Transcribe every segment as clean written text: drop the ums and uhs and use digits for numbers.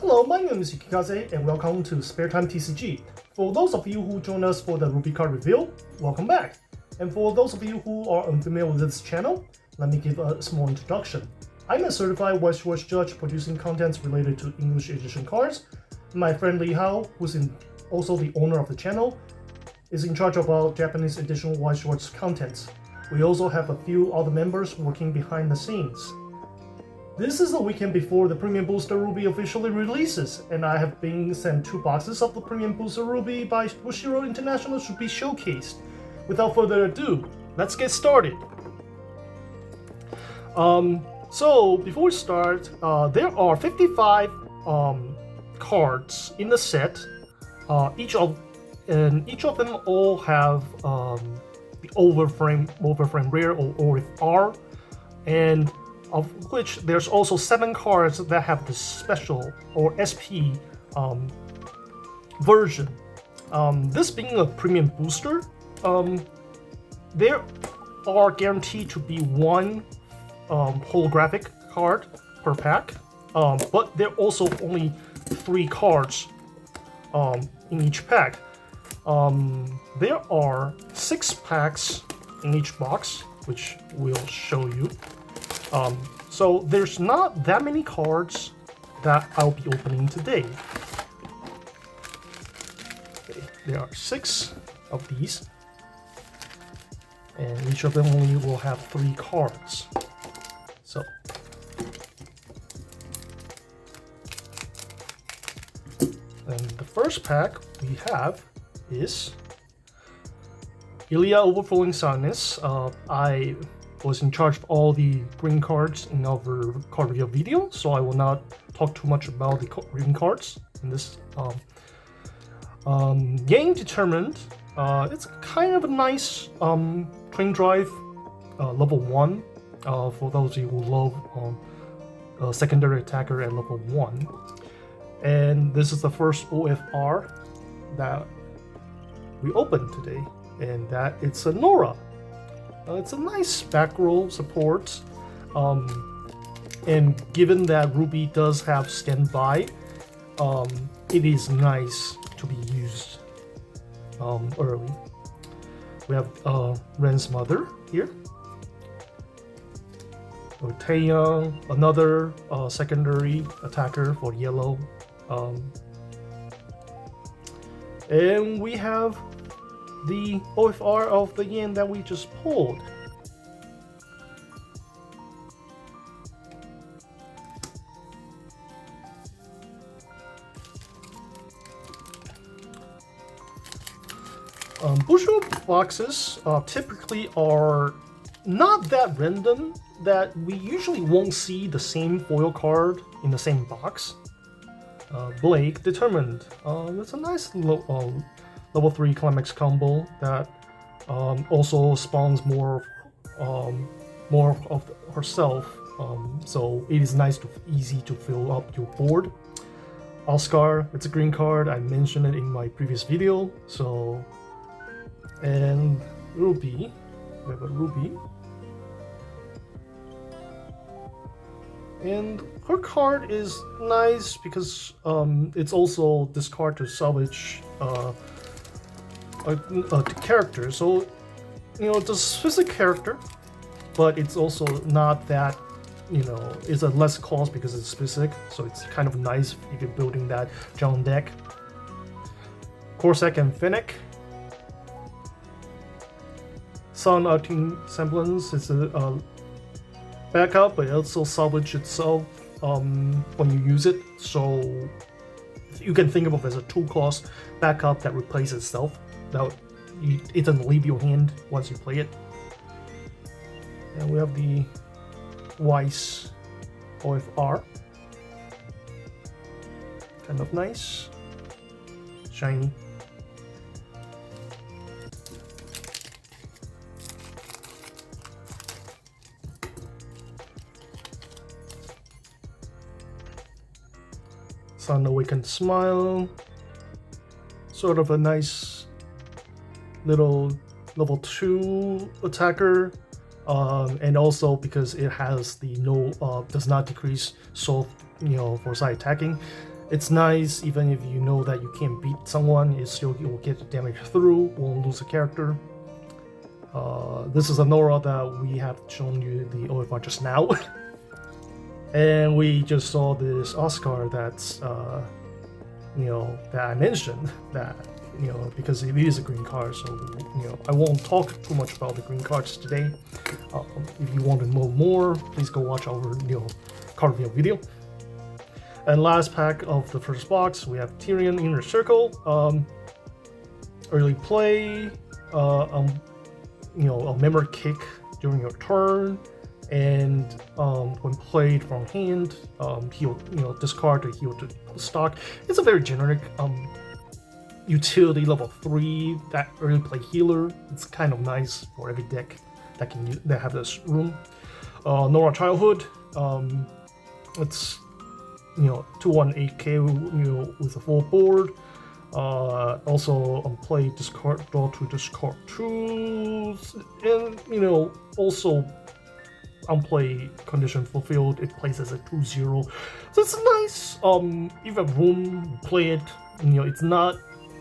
Hello, my name is Yukikaze and welcome to Spare Time TCG. For those of you who join us for the RWBY card reveal, welcome back. And for those of you who are unfamiliar with this channel, let me give a small introduction. I'm a certified Weiss Schwarz judge producing contents related to English edition cards. My friend Lee Hao, who's also the owner of the channel, is in charge of our Japanese edition Weiss Schwarz contents. We also have a few other members working behind the scenes. This is the weekend before the Premium Booster RWBY officially releases, and I have been sent 2 boxes of the Premium Booster RWBY by Bushiroad International to be showcased. Without further ado, let's get started. So before we start, there are 55 cards in the set. Each of them all have the overframe rare or OFR, and of which there's also 7 cards that have the special or SP version. This being a premium booster, there are guaranteed to be 1 holographic card per pack, but there are also only 3 cards in each pack. There are 6 packs in each box, which we'll show you. So there's not that many cards that I'll be opening today. Okay, there are 6 of these, and each of them only will have 3 cards. So and the first pack we have is Ilia Overflowing Sadness. I was in charge of all the green cards in our card reveal video, so I will not talk too much about the green cards in this. Game Determined. It's kind of a nice train drive level 1 for those of you who love secondary attacker at level 1. And this is the first OFR that we opened today, and that it's a Nora. It's a nice back row support, and given that RWBY does have standby, it is nice to be used early. We have Ren's Mother here. Taeyang, another secondary attacker for yellow. And we have the OFR of the yen that we just pulled. Bushiroad boxes typically are not that random that we usually won't see the same foil card in the same box. Blake Determined. It's a nice level 3 climax combo that also spawns more of herself, so it is easy to fill up your board. Oscar, it's a green card. I mentioned it in my previous video. So, and RWBY, we have a RWBY, and her card is nice because it's also discard to salvage the character. So, it's a specific character, but it's also not that, it's a less cost because it's specific. So it's kind of nice if you're building that John deck. Corsac and Fennec. Sun Arcane Semblance is a backup, but it also salvage itself when you use it. So you can think of it as a 2-cost backup that replaces itself. It doesn't leave your hand once you play it. And we have the Weiss OFR. Kind of nice. Shiny. Sun Awakened Smile. Sort of a nice little level 2 attacker, and also because it has the does not decrease soul, for side attacking, It's nice even if you know that you can't beat someone, it still will get the damage through, won't lose a character. This is a Nora that we have shown you the OFR just now. And we just saw this Oscar that's that I mentioned that because it is a green card, so I won't talk too much about the green cards today. If you want to know more, please go watch our card review video. And last pack of the first box, we have Tyrion Inner Circle. Early play, a memory kick during your turn, and when played from hand, heal, discard to heal to stock. It's a very generic utility level 3 that early play healer. It's kind of nice for every deck that have this room. Nora Childhood, it's 2/1 8K with a full board. Also on play, discard, draw to discard 2, and also on play condition fulfilled, it plays as a 2/0. So it's nice. If you have room, play it.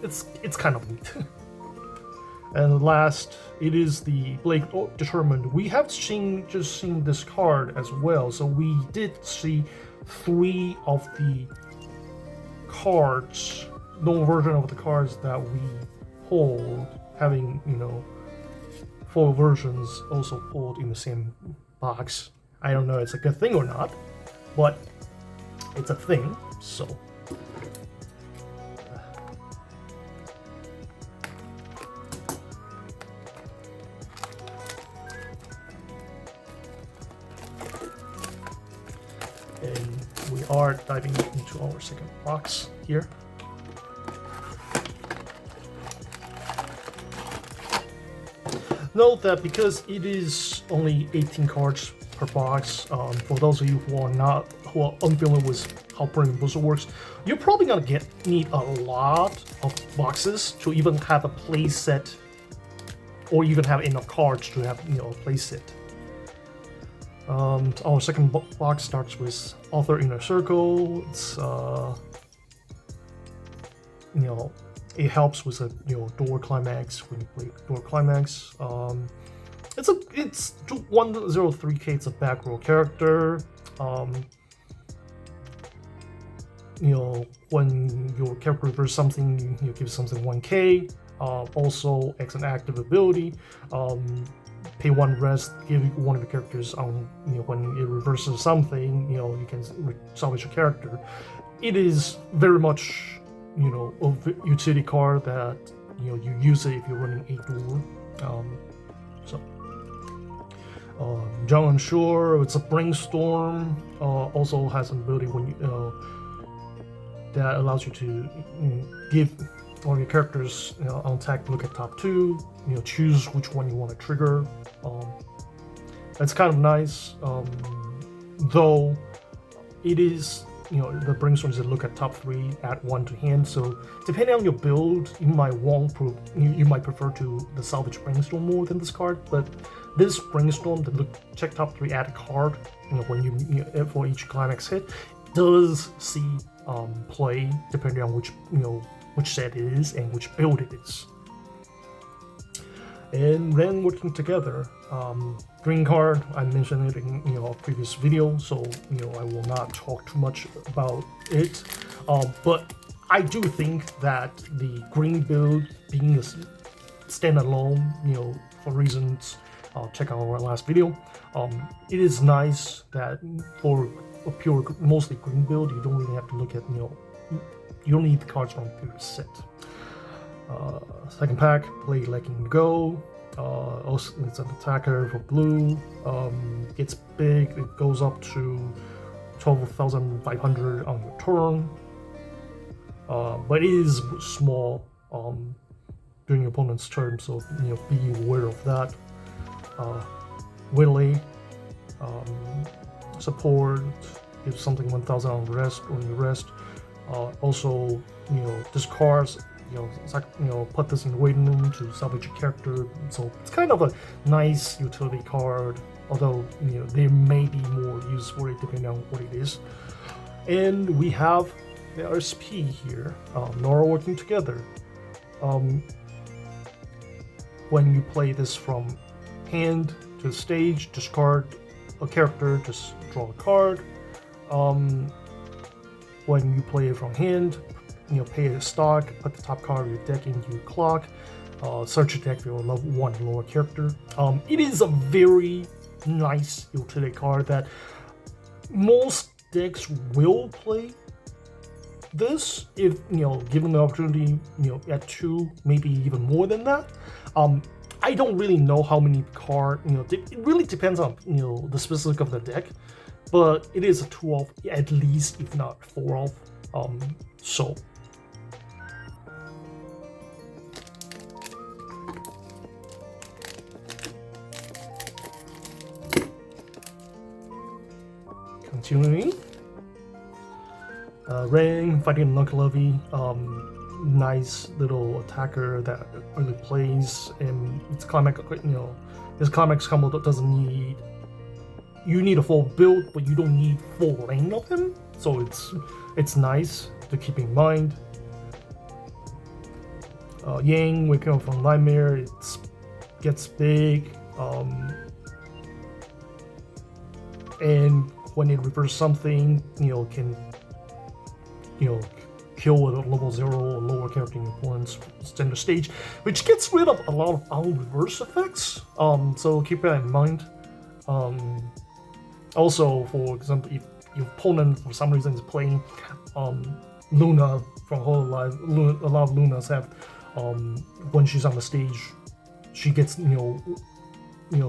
It's kind of neat. And last, it is the Blade Determined. We have just seen this card as well, so we did see 3 of the cards, no version of the cards that we pulled, having 4 versions also pulled in the same box. I don't know if it's a good thing or not, but it's a thing. So and we are diving into our second box here. Note that because it is only 18 cards per box, for those of you who are unfamiliar with how Premium Booster works, you're probably gonna need a lot of boxes to even have a play set, or even have enough cards to have a play set. Our second box starts with Author Inner Circle. It's it helps with a door climax when you play door climax. It's 103k. It's a back row character. When your character reverses something, you give something 1k. Also, as an active ability, pay 1 rest, give one of the characters on when it reverses something, you can salvage a character. It is very much a utility card that you use it if you're running a door. Young and Sure, it's a brainstorm. Also has an ability when that allows you to give all your characters on attack, look at top 2, choose which one you want to trigger. It's kind of nice, though it is the brainstorm is to look at top 3, add 1 to hand. So depending on your build, you might prefer to the salvage brainstorm more than this card. But this brainstorm, check top 3, add a card, when you for each climax hit, does see play depending on which set it is and which build it is. And then working together, green card, I mentioned it in a previous video, so I will not talk too much about it. But I do think that the green build being a standalone, for reasons, check out our last video. It is nice that for a pure, mostly green build, you don't really have to look at you don't need the cards from the previous set. Second pack, play Letting Go. Also, it's an attacker for blue. It's big. It goes up to 12,500 on your turn. But it is small during your opponent's turn, so be aware of that. Whitley, support. Give something 1,000 on rest on your rest. Also, discards. Put this in the waiting room to salvage a character. So it's kind of a nice utility card, although there may be more use for it depending on what it is. And we have the RSP here, Nora working together. When you play this from hand to stage, discard a character, just draw a card. When you play it from hand, pay a stock, put the top card of your deck into your clock, search your deck for your level 1 lower character. It is a very nice utility card that most decks will play this if given the opportunity, at 2, maybe even more than that. I don't really know how many cards, it really depends on the specific of the deck, but it is a 2 of at least, if not 4 of. So continuing. Ring, fighting Nuclear, nice little attacker that really plays, and it's climax. This climax combo doesn't need. You need a full build, but you don't need full lane of him. So it's nice to keep in mind. Yang, waking up from nightmare, it gets big, and when it reverses something, can kill with a level 0 or lower character in your opponent's center stage, which gets rid of a lot of reverse effects. So keep that in mind. Also, for example, if your opponent for some reason is playing Luna from Hololive, a lot of Lunas have when she's on the stage, she gets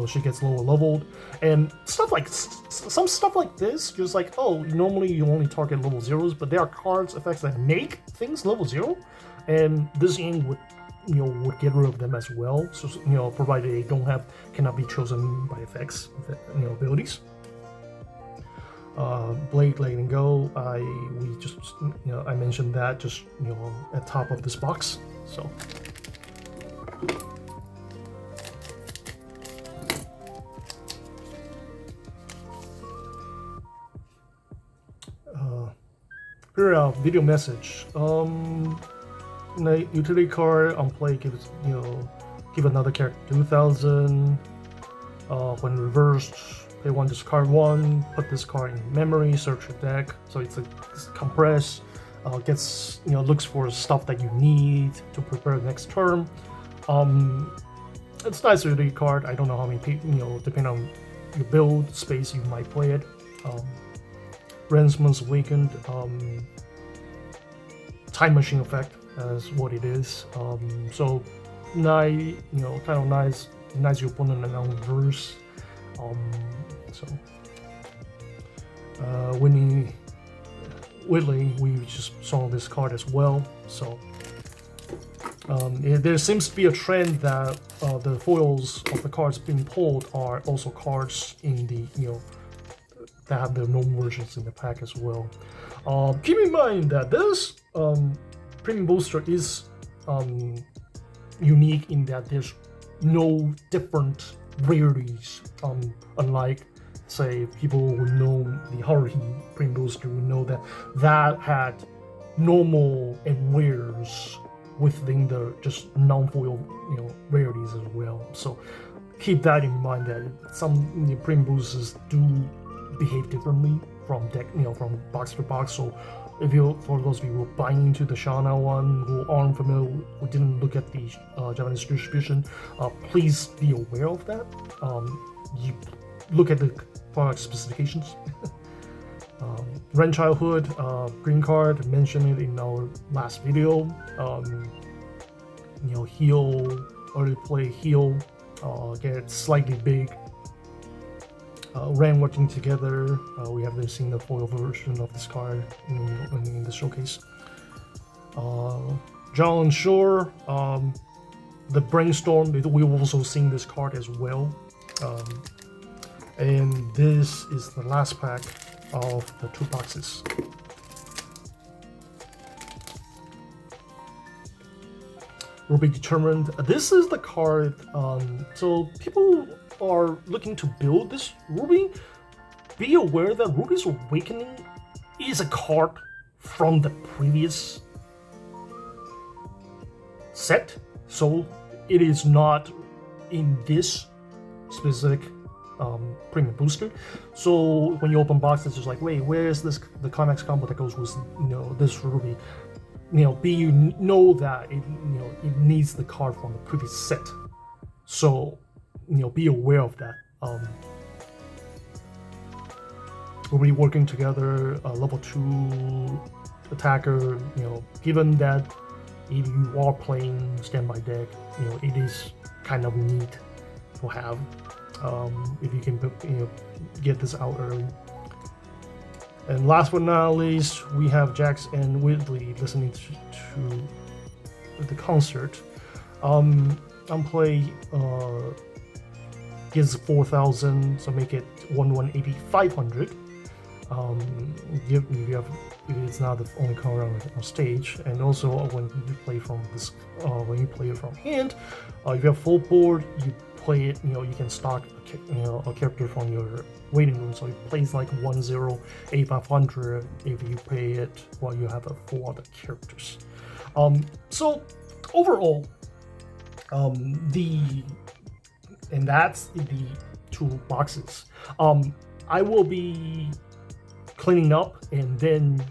she gets lower leveled, and some stuff like this, just like, normally you only target level 0s, but there are cards effects that make things level 0, and this Yang would get rid of them as well. So provided they cannot be chosen by effects, abilities. Blade letting go. I mentioned that just at top of this box. So. Here, video message. Utility card on play gives give another character 2,000. When reversed, pay 1, discard 1, put this card in memory, search your deck. So it's compressed. Gets looks for stuff that you need to prepare the next turn. It's a nice utility card. I don't know how many people depending on your build space you might play it. Ransomer's Awakened, time machine effect is what it is. So nice, kind of nice your opponent and on reverse. Whitley, we just saw this card as well. So there seems to be a trend that the foils of the cards being pulled are also cards in the that have the normal versions in the pack as well. Keep in mind that this Premium Booster is unique in that there's no different rarities. Unlike, say, people who know the Haruhi Premium Booster would know that had normal and rares within the just non-foil rarities as well. So keep that in mind that some Premium Boosters do behave differently from deck, from box to box. So if for those people buying into the Shana one who aren't familiar, who didn't look at the Japanese distribution, please be aware of that. You look at the product specifications. Ren Childhood, green card, mentioned it in our last video. Heal, early play heal, get slightly big. Ren working together. We haven't seen the foil version of this card in the showcase. John Shore, the Brainstorm, we've also seen this card as well. And this is the last pack of the 2 boxes. RWBY Determined. This is the card. So people are looking to build this RWBY. Be aware that RWBY's Awakening is a card from the previous set, so it is not in this specific premium booster. So when you open box, it's just like, wait, where is this the climax combo that goes with this ruby? You know that it needs the card from the previous set. So be aware of that. We'll be working together, level 2 attacker. Given that if you are playing standby deck, it is kind of neat to have. If you can get this out early. And last but not least, we have Jax and Whitley listening to the concert. I'm play gives 4,000, so make it 180 500. If it's not the only card on stage, and also when you play from this, when you play it from hand, if you have full board, you play it. You can stock a character from your waiting room, so it plays like 1,08500 if you play it while you have 4 other characters. So overall, and that's the 2 boxes. I will be cleaning up and then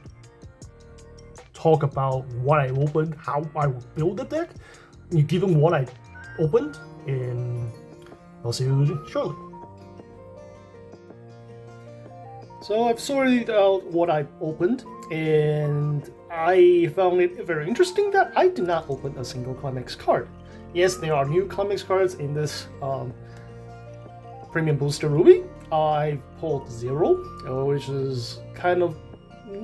talk about what I opened, how I will build the deck, given what I opened, and I'll see you shortly. So I've sorted out what I opened, and I found it very interesting that I did not open a single Climax card. Yes, there are new Climax cards in this Premium Booster RWBY. I pulled 0, which is kind of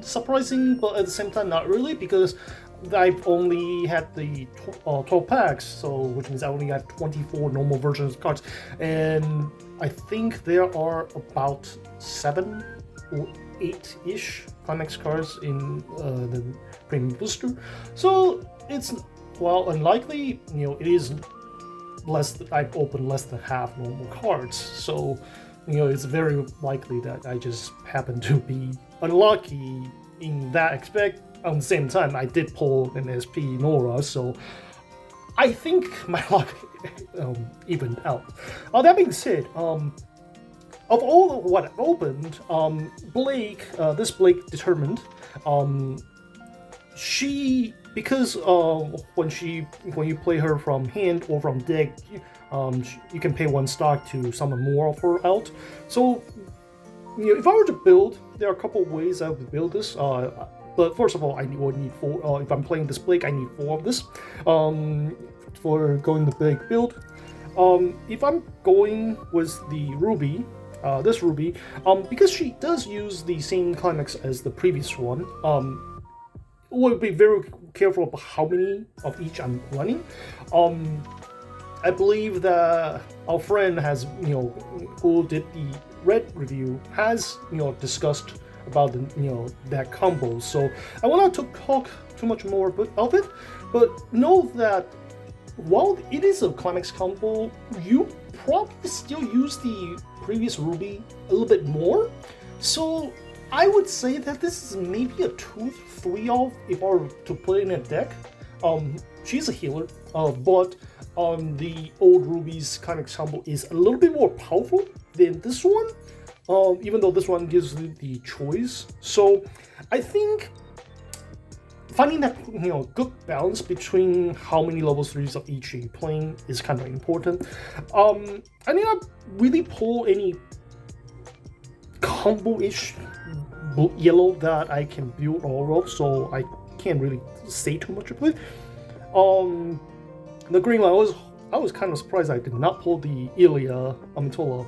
surprising, but at the same time not really, because I've only had the 12 packs, so which means I only got 24 normal versions of cards, and I think there are about 7 or 8-ish Climax cards in the Premium Booster. So it's, well, unlikely, it is less. I've opened less than half normal cards, so it's very likely that I just happen to be unlucky in that aspect. At the same time, I did pull an SP Nora, so I think my luck evened out. That being said, of all of what I opened, Blake, this Blake determined, she, because when you play her from hand or from deck, you can pay 1 stock to summon more of her out. So if I were to build, there are a couple of ways I would build this. But first of all, I would need 4. If I'm playing this Blake, I need 4 of this for going the Blake build. If I'm going with the Ruby, this Ruby, because she does use the same Climax as the previous one, we'll be very careful about how many of each I'm running. I believe that our friend has, who did the red review, has, discussed about the, that combo. So I will not talk too much more of it, but know that while it is a Climax combo, you probably still use the previous Ruby a little bit more. So I would say that this is maybe a 2-3 off if I were to put it in a deck. She's a healer, but the old Ruby's Climax combo is a little bit more powerful than this one, even though this one gives you the choice. So I think finding that good balance between how many level 3s of each you're playing is kind of important. I did not really pull any combo-ish yellow that I can build all of, so I can't really say too much about it. The green one, I was kind of surprised I did not pull the Ilya Amitola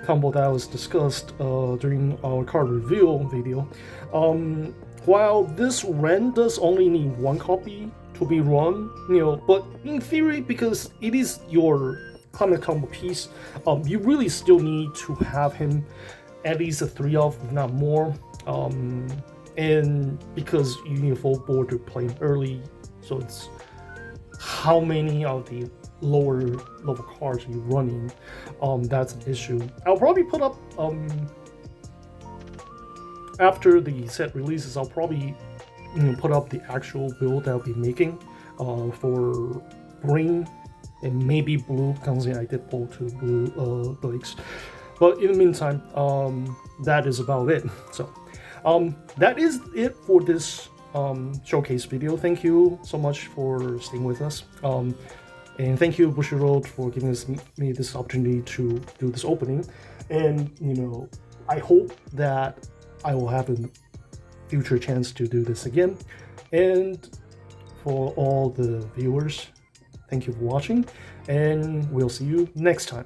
combo that was discussed during our card reveal video. While this Ren does only need 1 copy to be run, but in theory, because it is your Climax combo piece, you really still need to have him at least a 3 of, if not more. And because you need a full board to play him early, so it's how many of the lower level cards you're running, that's an issue. I'll probably put up after the set releases, I'll probably put up the actual build that I'll be making for green and maybe blue, considering I did pull 2 blue breaks. But in the meantime, that is about it. So that is it for this showcase video. Thank you so much for staying with us. And thank you, Bushiroad, for giving me this opportunity to do this opening. And, I hope that I will have a future chance to do this again. And for all the viewers, thank you for watching, and we'll see you next time.